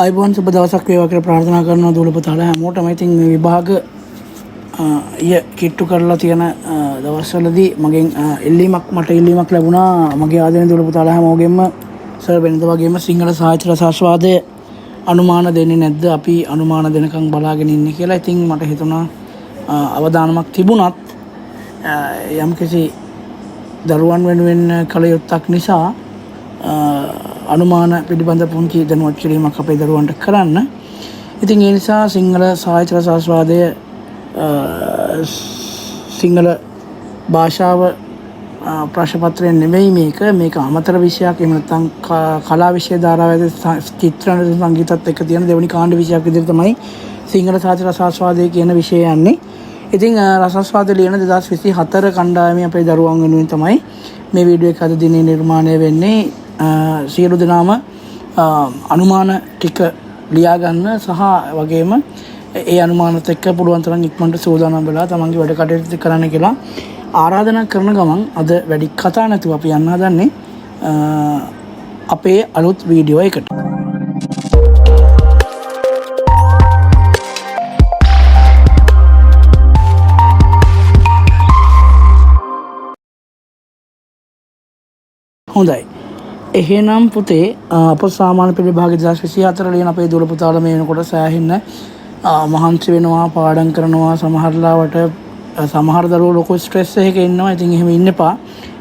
අයිබෝන් සුබ දවසක් වේවා කියලා ප්‍රාර්ථනා කරනවා දූල පුතාලා හැමෝටම. ඉතින් මේ විභාග කිට්ටු කරලා තියෙන දවස්වලදී මගෙන් මට ඉල්ලීමක් ලැබුණා මගේ ආදරණීය දූල පුතාලා හැමෝගෙම සර් වෙනද වගේම සිංහල සාහිත්‍ය රසාස්වාදයේ අනුමාන දෙන්නේ නැද්ද? අපි අනුමාන දෙනකම් බලාගෙන ඉන්නේ කියලා. ඉතින් මට හිතුණා අවදානමක් තිබුණත් යම්කිසි දරුවන් වෙනුවෙන් කළ යුත්තක් නිසා අනුමාන පිළිබඳ පුංචි දැනුවත් කිරීමක් අපේ දරුවන්ට කරන්න. ඉතින් ඒ නිසා සිංහල සාහිත්‍ය රසාස්වාදයේ සිංහල භාෂාව ප්‍රශ්න පත්‍රය නෙමෙයි මේක අමතර විෂයක්. එහෙම නැත්නම් කලා විෂය ධාරාවේ චිත්‍රණ සංගීතත් එක්ක තියෙන දෙවෙනි කාණ්ඩ විෂයක් විදිහට තමයි සිංහල සාහිත්‍ය රසාස්වාදයේ කියන විෂය යන්නේ. ඉතින් රසාස්වාද ලියන 2024 කණ්ඩායමේ අපේ දරුවන් වෙනුවෙන් තමයි මේ වීඩියෝ එක අද දිනේ නිර්මාණය වෙන්නේ. සියලු දෙනාම අනුමාන ටික ලියා ගන්න සහ වගේම ඒ අනුමානත් එක්ක පුළුවන් තරම් ඉක්මනට සූදානම් වෙලා තමන්ගේ වැඩ කටයුතු කරන්න කියලා ආරාධනා කරන ගමන් අද වැඩි කතා නැතුව අපි යන්න හදන්නේ අපේ අලුත් වීඩියෝ එකට. හොඳයි. එහෙනම් පුතේ අප සාමාන්‍ය පෙළ විභාග 2024 ලියන අපේ දූල පුතාලා මේ වෙනකොට සෑහෙන්න මහන්සි වෙනවා, පාඩම් කරනවා. සමහර දරුවෝ ලොකු ස්ට්‍රෙස් එකක ඉන්නවා. ඉතින් එහෙම ඉන්න එපා.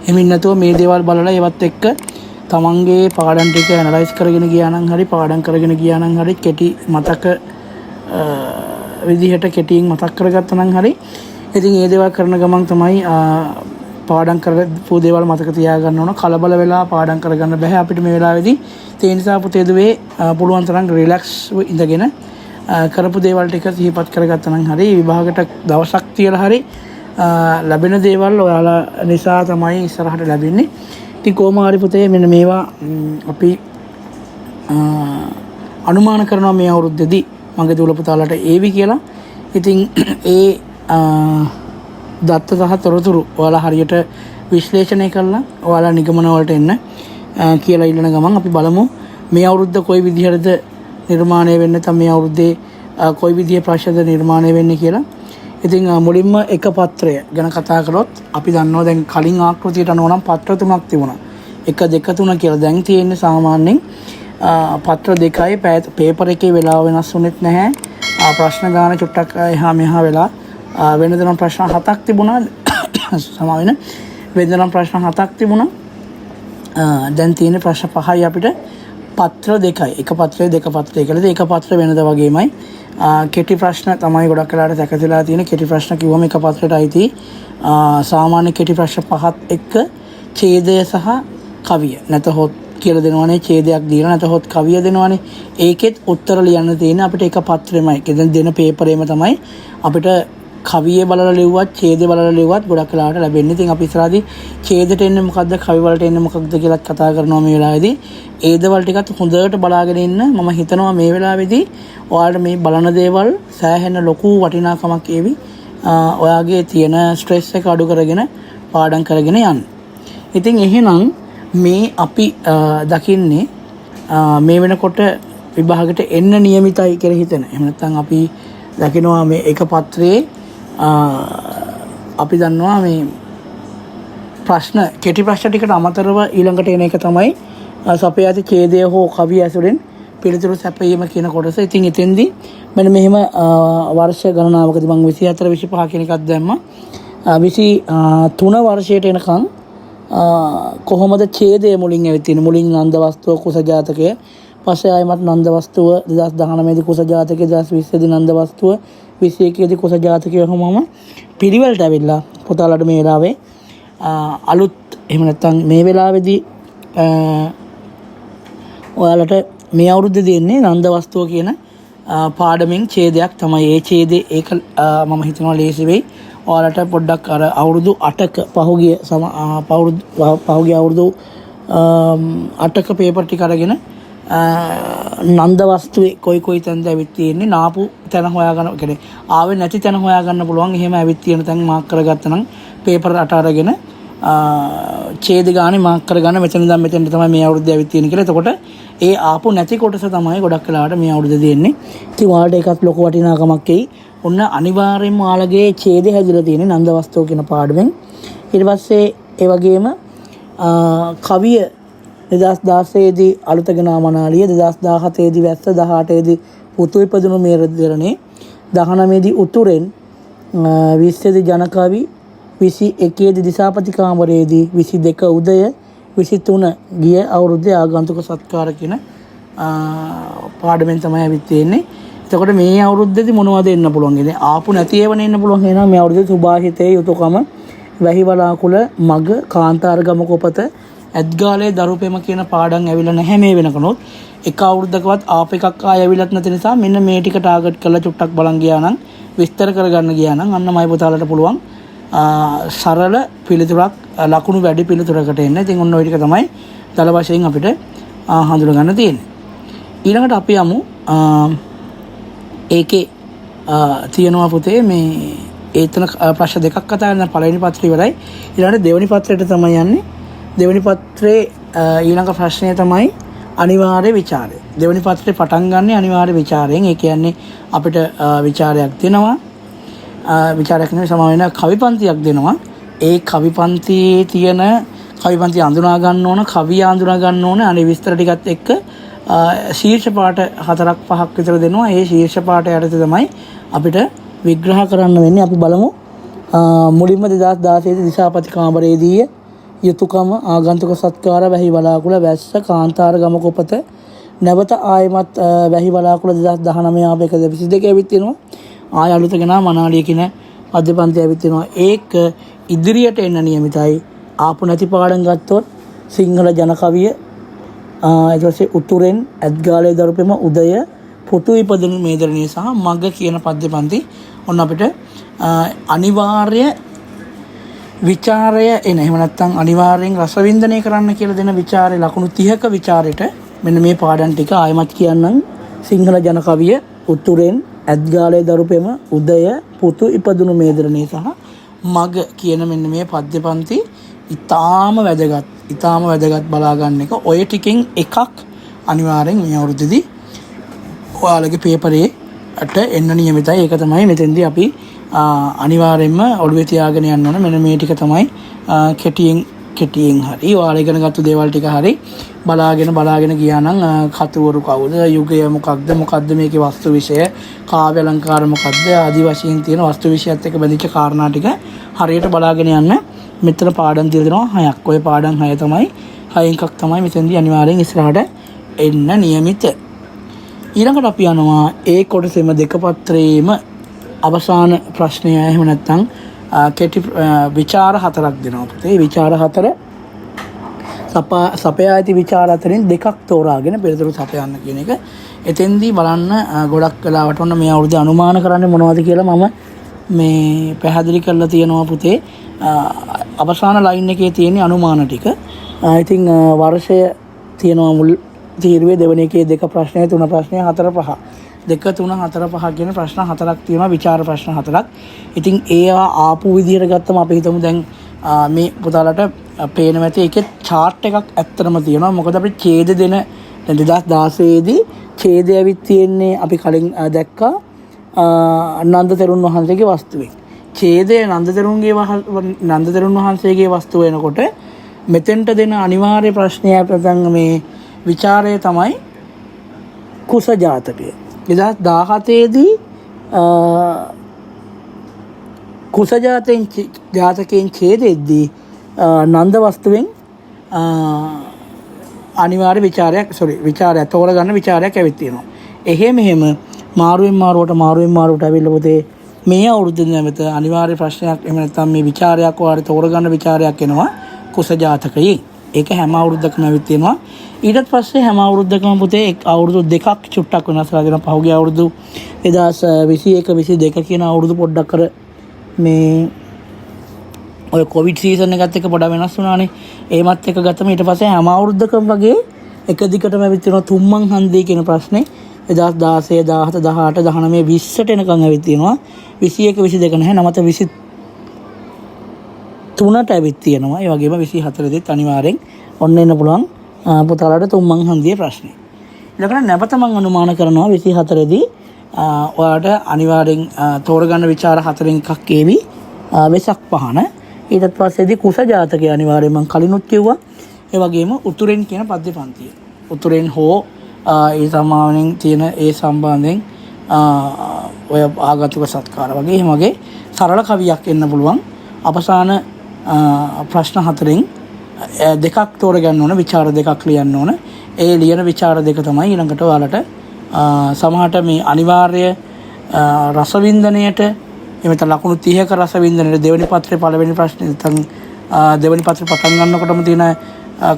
එහෙම ඉන්න නැතුව මේ දේවල් බලලා ඒවත් එක්ක තමන්ගේ පාඩම් ටික ඇනලයිස් කරගෙන ගියා නම් හරි, පාඩම් කරගෙන ගියා නම් හරි, කෙටි මතක විදිහට කෙටියෙන් මතක් කරගත්තා නම් හරි. ඉතින් මේ දේවල් කරන ගමන් තමයි පාඩම් කරපු දේවල් මතක තියාගන්න ඕන. කලබල වෙලා පාඩම් කරගන්න බෑ අපිට මේ වෙලාවේදී. ඒ නිසා පුතේ දුවේ පුළුවන් තරම් රිලැක්ස් ඉඳගෙන කරපු දේවල් ටික සිහිපත් කරගත්තා නම් හරි. විභාගයට දවසක් තියලා හරි ලැබෙන දේවල් ඔයාලා නිසා තමයි ඉස්සරහට ලැබෙන්නේ. ඉතින් කොහොම හරි පුතේ මෙන්න මේවා අපි අනුමාන කරනවා මේ අවුරුද්දේදී මගේ දූල පුතාලාට ඒවි කියලා. ඉතින් ඒ දත්ත සහ තොරතුරු ඔයාලා හරියට විශ්ලේෂණය කරලා ඔයාලා නිගමන වලට එන්න කියලා ඉල්ලන ගමන් අපි බලමු මේ අවුරුද්ද කොයි විදිහටද නිර්මාණය වෙන්නේ, නැත්නම් මේ අවුරුද්දේ කොයි විදිහේ ප්‍රශ්නද නිර්මාණය වෙන්නේ කියලා. ඉතින් මුලින්ම එක පත්‍රය ගැන කතා කරොත් අපි දන්නවා දැන් කලින් ආකෘතියට අනුව නම් පත්‍ර තුනක් තිබුණා. 1 2 3 කියලා. දැන් තියෙන්නේ සාමාන්‍යයෙන් පත්‍ර දෙකයි. පේපර් එකේ වෙලාව වෙනස් වුණෙත් නැහැ. ප්‍රශ්න ගාන චුට්ටක් එහා මෙහා වෙලා වෙනදනම් ප්‍රශ්න 7ක් තිබුණා. සමා වෙන වෙනදනම් ප්‍රශ්න 7ක් තිබුණා. දැන් තියෙන ප්‍රශ්න 5යි අපිට. පත්‍ර දෙකයි. එක පත්‍රය දෙක පත්‍රය කියලා. ඒක පත්‍ර වෙනද වගේමයි. කෙටි ප්‍රශ්න තමයි ගොඩක් වෙලාට සැකසීලා තියෙන. කෙටි ප්‍රශ්න කිව්වම එක පත්‍රයට අයිති සාමාන්‍ය කෙටි ප්‍රශ්න 5ත් එක්ක ඡේදය සහ කවිය නැතහොත් කියලා දෙනවනේ. ඡේදයක් දීලා නැතහොත් කවිය දෙනවනේ. ඒකෙත් උත්තර ලියන්න තියෙන අපිට එක පත්‍රෙමයි. දෙන පේපරේම තමයි අපිට කවිය බලලා ලිව්වත් ඡේදය බලලා ලිව්වත් ගොඩක් වෙලාවට ලැබෙන්නේ. ඉතින් අපි ඉස්සරහදී ඡේදයට එන්නේ මොකද්ද, කවි වලට එන්නේ මොකක්ද කියලා කතා කරනවා මේ වෙලාවේදී. ඒ දේවල් ටිකත් හොඳට බලාගෙන ඉන්න. මම හිතනවා මේ වෙලාවේදී ඔයාලට මේ බලන දේවල් සෑහෙන ලොකු වටිනාකමක් ඒවි. ඔයාගේ තියෙන ස්ට්‍රෙස් එක අඩු කරගෙන පාඩම් කරගෙන යන්න. ඉතින් එහෙනම් මේ අපි දකින්නේ මේ වෙනකොට විභාගයට එන්න නියමිතයි කියලා හිතන. එහෙම නැත්නම් අපි දකිනවා මේ එක පත්‍රයේ අපි දන්නවා මේ ප්‍රශ්න කෙටි ප්‍රශ්න ටිකට අමතරව ඊළඟට එන එක තමයි සපේ ඇති ඡේදය හෝ කවිය ඇසුරෙන් පිළිතුරු සැපයීම කියන කොටස. ඉතින් එතෙන්දී මෙන්න මෙහෙම වර්ෂ ගණනාවකදී මම 24 25 කියන එකක් දැම්මා. 23 වර්ෂයට එනකන් කොහොමද ඡේදය මුලින් ඇවිත් තියෙන්නේ. මුලින් නන්ද වස්තුව කුස ජාතකය, පස්සේ ආයමත් නන්ද වස්තුව 2019 දී කුස ජාතකය, 2020 දී නන්ද වස්තුව, 21 දී කුස ජාතකය වගේම පිළිවෙලට ඇවිල්ලා පුතාලට මේ වෙලාවේ අලුත් එහෙම නැත්නම් මේ වෙලාවේදී ඔයාලට මේ අවුරුද්දේ දෙන්නේ නන්ද වස්තුව කියන පාඩමෙන් ඡේදයක් තමයි. ඒ ඡේදේ ඒක මම හිතනවා ලේසි වෙයි. ඔයාලට පොඩ්ඩක් අර අවුරුදු 8ක පහුගිය අවුරුදු 8ක පේපර් ටික අරගෙන නන්ද වස්තුවේ කොයි තැනද ඇවිත් තියෙන්නේ, නාපු තැන හොයාගන්න, කියන්නේ ආවේ නැති තැන හොයාගන්න පුළුවන්. එහෙම ඇවිත් තියෙන තැන් මාක් කරගත්තා නම් පේපර් 8 අරගෙන ඡේද ගානේ මාක් කරගන්න මෙතන ඉඳන් මෙතනට තමයි මේ අවුරුද්දේ ඇවිත් තියෙන්නේ කියලා. එතකොට ඒ ආපු නැති කොටස තමයි ගොඩක් වෙලාවට මේ අවුරුද්දේ දෙන්නේ. ඉතින් ඔයාලට ඒකත් ලොකු වටිනාකමක් එයි. ඔන්න අනිවාර්යෙන්ම ඔයාලගේ ඡේදය හැදිලා තියෙන්නේ නන්ද වස්තුව කියන පාඩමෙන්. ඊට පස්සේ ඒ වගේම කවිය 2016 දී අලුතගෙන මනාලිය, 2017 දී වැස්ස, 18 දී පුතු ඉපදුණු මේරදරණේ, 19 දී උතුරෙන්, 20 දී ජනකවි, 21 දී දිසාපති කාමරයේදී, 22 උදය, 23 ගිය අවුරුද්දේ ආගන්තුක සත්කාර කියන පාඩමෙන් තමයි ඇවිත් තියෙන්නේ. එතකොට මේ අවුරුද්දේදී මොනවද එන්න පුළුවන්? ඉතින් ආපු නැති ඒවා නෙන්න පුළුවන්. එහෙනම් මේ අවුරුද්දේ සුභාෂිතයේ යුතුයකම, වැහි වලාකුළ, මග, කාන්තාර ගමක උපත, ඇත්ගාලේ දරුපෙම කියන පාඩම් ඇවිල්ලා නැහැ මේ වෙනකනොත්. එක අවුරුද්දකවත් ආප එකක් ආය ඇවිලත් නැති නිසා මෙන්න මේ ටික ටාගට් කරලා චුට්ටක් බලන් ගියා නම්, විස්තර කරගන්න ගියා නම් අන්න මයි පුතාලට පුළුවන් සරල පිළිතුරක්, ලකුණු වැඩි පිළිතුරකට එන්න. ඉතින් ඔන්න ওই ටික තමයි දල වශයෙන් අපිට හඳුනා ගන්න තියෙන්නේ. ඊළඟට අපි යමු ඒකේ තියෙනවා පුතේ මේ ඒතන ප්‍රශ්න දෙකක් කතා කරන පළවෙනි පත්‍රය ඉවරයි. ඊළඟට දෙවෙනි පත්‍රයට තමයි යන්නේ. දෙවෙනි පත්‍රයේ ඊළඟ ප්‍රශ්නය තමයි අනිවාර්ය විචාරය. දෙවෙනි පත්‍රේ පටන් ගන්න අනිවාර්ය විචාරයෙන්. ඒ කියන්නේ අපිට විචාරයක් දෙනවා. විචාරයක් නෙවෙයි සමා වෙන කවිපන්තියක් දෙනවා. ඒ කවිපන්තියේ තියෙන කවිපන්තිය අඳුනා ගන්න ඕන, කවිය අඳුනා ගන්න ඕන. අනේ විස්තර ටිකත් එක්ක ශීර්ෂ පාඨ 4-5ක් විතර දෙනවා. ඒ ශීර්ෂ පාඨ යටතේ තමයි අපිට විග්‍රහ කරන්න වෙන්නේ. අපි බලමු මුලින්ම 2016 දිසාපති කාමරයේදී යුතුයකම, ආගන්තුක සත්කාර, වැහි වලාකුළ, වැස්ස, කාන්තාර ගමක උපත, නැවත ආයමත් වැහි වලාකුළ 2019 ආපේක 22 ඇවිත් වෙනවා. ආය අලුතගෙන මනාලිය කියන පද්‍යපන්ති ඇවිත් වෙනවා. ඒක ඉදිරියට එන්න නියමිතයි. ආපු නැති පාඩම් ගත්තොත් සිංහල ජන කවිය, ඊට පස්සේ උතුරෙන්, ඇත්ගාලේ දරුපෙම, උදය, පුතු ඉපදුණු මේදරණිය සහ මග කියන පද්‍යපන්ති ඔන්න අපිට අනිවාර්ය විචාරය එන. එහෙම නැත්නම් අනිවාර්යෙන් රසවින්දනය කරන්න කියලා දෙන විචාරේ ලකුණු 30ක විචාරෙට මෙන්න මේ පාඩම් ටික ආයමත් කියන්නම්. සිංහල ජන කවිය, උතුරෙන්, ඇත්ගාලේ දරුපෙම, උදය, පුතු ඉපදුණු මේදරණිය සහ මග කියන මෙන්න මේ පද්‍යපන්ති ඉතාම වැදගත්. ඉතාම වැදගත් බලා ගන්න එක. ඔය ටිකෙන් එකක් අනිවාර්යෙන් මේ අවුරුද්දේදී ඔයාලගේ පේපරේ අට එන්න නියමිතයි. ඒක තමයි මෙතෙන්දී අපි අනිවාර්යෙන්ම ඔළුවේ තියාගෙන යන්න ඕන. මෙන්න මේ ටික තමයි කෙටියෙන් හරි ඔයාලා ඉගෙන ගත්ත දේවල් ටික හරි බලාගෙන ගියා නම් කතුවරු කවුද, යුගය මොකක්ද මේකේ වස්තු විෂය, කාව්‍ය අලංකාර මොකක්ද ආදි වශයෙන් තියෙන වස්තු විෂයත් එක්ක බැඳිච්ච කාරණා ටික හරියට බලාගෙන යන්න. මෙතන පාඩම් තියලා දෙනවා 6ක්. ඔය පාඩම් 6 තමයි 6 එකක් තමයි මෙතෙන්දී අනිවාර්යෙන් ඉස්සරහට එන්න නියමිත. ඊළඟට අපි යනවා ඒ කොටසෙම දෙක පත්‍රයේම අවසාන ප්‍රශ්නය. එහෙම නැත්නම් කෙටි විචාර 4ක් දෙනවා පුතේ. විචාර 4 සපයා ඇති විචාර අතරින් දෙකක් තෝරාගෙන පිළිතුරු සපයන්න කියන එක. එතෙන්දී බලන්න ගොඩක් වෙලාවට ඔන්න මේ අවුරුද්දේ අනුමාන කරන්නේ මොනවද කියලා මම මේ පැහැදිලි කරලා තියෙනවා පුතේ. අවසාන ලයින් එකේ තියෙන අනුමාන ටික. ඉතින් වර්ෂය තියෙනවා මුල් තීරුවේ, දෙවෙනි එකේ 2 ප්‍රශ්නය, 3 ප්‍රශ්නය, 4 5. 2 3 4 5 කියන ප්‍රශ්න 4ක් තියෙනවා. විචාර ප්‍රශ්න 4ක්. ඉතින් ඒවා ආපු විදිහට ගත්තම අපි හිතමු දැන් මේ පුතාලට පේන ඇති එකේ chart එකක් ඇත්තටම තියෙනවා. මොකද අපි ඡේද දෙන දැන් 2016 දී ඡේදය ඇවිත් තියෙන්නේ අපි කලින් දැක්කා නන්ද තෙරුන් වහන්සේගේ වස්තුවෙන්. ඡේදය නන්ද තෙරුන් වහන්සේගේ වස්තුව වෙනකොට මෙතෙන්ට දෙන අනිවාර්ය ප්‍රශ්නය නැත්නම් මේ විචාරය තමයි කුස ජාතකය. 2017 දී කුස ජාතකයෙන් ඡේදෙද්දී නන්ද වස්තුවෙන් අනිවාර්ය විචාරයක් තෝරගන්න විචාරයක් ඇවිත් තියෙනවා. මෙහෙම මාරුවෙන් මාරුවට ඇවිල්ලා පොතේ මේ අවුරුද්දේ නැවත අනිවාර්ය ප්‍රශ්නයක් එහෙම නැත්නම් මේ විචාරයක් ඔයාලට තෝරගන්න විචාරයක් එනවා කුස ජාතකයෙන්. ඒක හැම අවුරුද්දකම ඇවිත් තියෙනවා. ඊට පස්සේ හැම අවුරුද්දකම පුතේ අවුරුදු දෙකක් චුට්ටක් වෙනස් වෙලා දෙනවා. පහුගිය අවුරුදු 2021 22 කියන අවුරුදු පොඩ්ඩක් අර මේ ඔය කොවිඩ් සීසන් එකත් එක්ක පොඩ වෙනස් වුණානේ. ඒමත් එක්ක ගත්තම ඊට පස්සේ හැම අවුරුද්දකම වගේ එක දිගටම ඇවිත් තියෙනවා තුම්මන් හන්දිය කියන ප්‍රශ්නේ. 2016 17 18 19 20ට එනකන් ඇවිත් තියෙනවා. 21 22 නැහැ. නමත 23ට ඇවිත් තියෙනවා. ඒ වගේම 24 දෙත් අනිවාර්යෙන් ඔන්න එන්න පුළුවන් පුතාලාට තුම්මන් හන්දියේ ප්‍රශ්නේ. ඊළඟට නැවත මම අනුමාන කරනවා 24 දී ඔයාලට අනිවාර්යෙන් තෝරගන්න විචාර හතරෙන් එකක් ඒවි වෙසක් පහන. ඊට පස්සේදී කුස ජාතකය අනිවාර්යෙන් මම කලිනුත් කිව්වා. ඒ වගේම උතුරෙන් කියන පද්‍ය පන්තිය. උතුරෙන් හෝ ඒ සමාවෙන් තියෙන ඒ සම්බන්ධයෙන් ඔය ආගතුක සත්කාර වගේ එහෙම වගේ සරල කවියක් එන්න පුළුවන්. අවසාන ප්‍රශ්න හතරෙන් දෙකක් තෝරගන්න ඕන, විචාර දෙකක් ලියන්න ඕන. ඒ ලියන විචාර දෙක තමයි ඊළඟට ඔයාලට සමහරට මේ අනිවාර්ය රසවින්දනයට එමෙත ලකුණු 30ක රසවින්දනයට දෙවෙනි පත්‍රයේ පළවෙනි ප්‍රශ්නේ නැත්නම් දෙවෙනි පත්‍රේ පටන් ගන්නකොටම තියෙන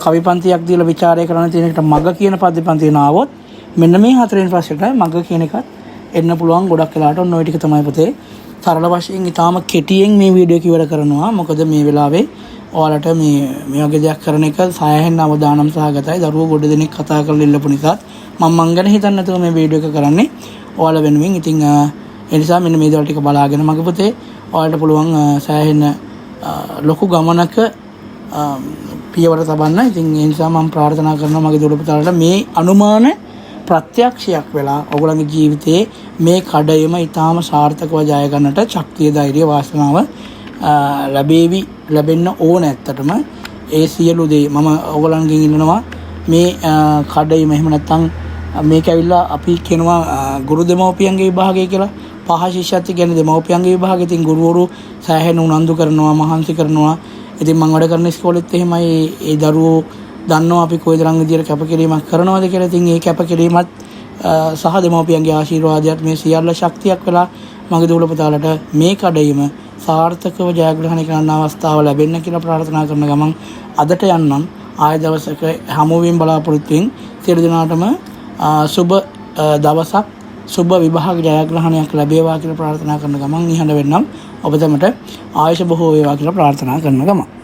කවි පන්තියක් දීලා ਵਿਚාරය කරන්න තියෙන එකට මග කියන පද්‍ය පන්තිය නාවොත් මෙන්න මේ හතරවෙනි ප්‍රශ්නෙට මග කියන එකත් එන්න පුළුවන්. ගොඩක් වෙලාට ඔන්න ඔය ටික තමයි පුතේ සරල වශයෙන් ඊටාම කෙටියෙන් මේ වීඩියෝ එක ඉවර කරනවා. මොකද මේ වෙලාවේ ඔයාලට මේ වගේ දෙයක් කරන එක සායහෙන් අවදානම් සහගතයි. දරුවෝ ගොඩ දෙනෙක් කතා කරලා ඉල්ලපු නිසා මම ගැන හිතන්නේ නැතුව මේ වීඩියෝ එක කරන්නේ ඔයාලා වෙනුවෙන්. ඉතින් ඒ නිසා මෙන්න මේ දේවල් ටික බලාගෙන මගේ පුතේ ඔයාලට පුළුවන් සායහෙන් ලොකු ගමනක පියවර තබන්න. ඉතින් ඒ නිසා මම ප්‍රාර්ථනා කරනවා මගේ දොළ පුතාලට මේ අනුමාන ප්‍රත්‍යක්ෂයක් වෙලා ඔයගොල්ලන්ගේ ජීවිතයේ මේ කඩයම ඊටාම සාර්ථකව ජය ගන්නට ශක්තිය, ධෛර්යය, වාසනාව ලැබෙන්න ඕන. ඇත්තටම ඒ සියලු දේ මම ඔයගොල්ලන්ගෙන් ඉල්ලනවා. මේ කඩයම එහෙම නැත්නම් මේක ඇවිල්ලා අපි කියනවා ගුරු දෙමව්පියන්ගේ විභාගය කියලා. පහ ශිෂ්‍යත්ව කියන්නේ දෙමව්පියන්ගේ විභාගය. ඉතින් ගුරුවරු සෑහෙන උනන්දු කරනවා, මහන්සි කරනවා. ඉතින් මම වැඩ කරන ඉස්කෝලෙත් එහෙමයි. ඒ දරුවෝ දන්නවා අපි කොයි තරම් විදියට කැපකිරීමක් කරනවද කියලා. ඉතින් ඒ කැපකිරීමත් සහ දෙමව්පියන්ගේ ආශිර්වාදයත් මේ සියල්ල ශක්තියක් වෙලා මගේ දූල පුතාලට මේ කඩයිම සාර්ථකව ජයග්‍රහණය කරන්න අවස්ථාව ලැබෙන්න කියලා ප්‍රාර්ථනා කරන ගමන් අදට යන්නම් ආය දවසක හමුවීම බලාපොරොත්තු වෙමින් සියලු දෙනාටම සුබ දවසක්, සුබ විභාග ජයග්‍රහණයක් ලැබේවා කියලා ප්‍රාර්ථනා කරන ගමන් නිහඬ වෙන්නම්. ඔබ තමට ආයුෂ බොහෝ වේවා කියලා ප්‍රාර්ථනා කරන ගමන්